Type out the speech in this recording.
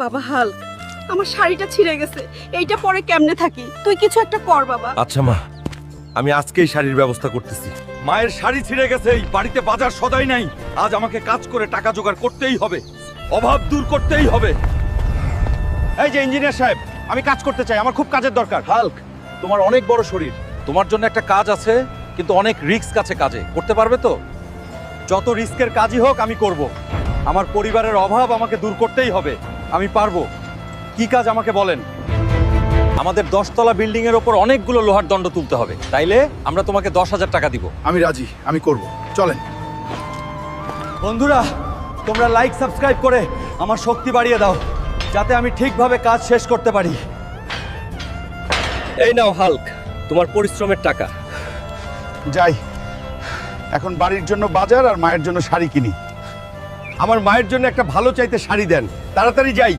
বাবা হাল, আমার শাড়িটা ছিঁড়ে গেছে, এইটা পরে কেমনে থাকি? তুই কিছু একটা কর বাবা। আচ্ছা মা, আমি আজকেই শাড়ির ব্যবস্থা করতেছি। মায়ের শাড়ি ছিঁড়ে গেছে, এই বাড়িতে বাজার সদাই নাই। আজ আমাকে কাজ করে টাকা জোগাড় করতেই হবে, অভাব দূর করতেই হবে। এই যে ইঞ্জিনিয়ার সাহেব, আমি কাজ করতে চাই, আমার খুব কাজের দরকার। হাল্ক, তোমার অনেক বড় শরীর, তোমার জন্য একটা কাজ আছে, কিন্তু অনেক রিস্ক আছে কাজে। করতে পারবে তো? যত রিস্কের কাজই হোক আমি করব। আমার পরিবারের অভাব আমাকে দূর করতেই হবে, আমি পারবো। কি কাজ আমাকে বলেন। আমাদের 10তলা বিল্ডিং এর ওপর অনেকগুলো লোহার দণ্ড তুলতে হবে, তাইলে আমরা তোমাকে 10,000 টাকা দিব। আমি রাজি, আমি করব, চলেন। বন্ধুরা, তোমরা লাইক সাবস্ক্রাইব করে আমার শক্তি বাড়িয়ে দাও, যাতে আমি ঠিকভাবে কাজ শেষ করতে পারি। এই নাও হাল্ক, তোমার পরিশ্রমের টাকা। যাই, এখন বাড়ির জন্য বাজার আর মায়ের জন্য শাড়ি কিনি। আমার মায়ের জন্য একটা ভালো চাইতে শাড়ি দেন, তাড়াতাড়ি যাই।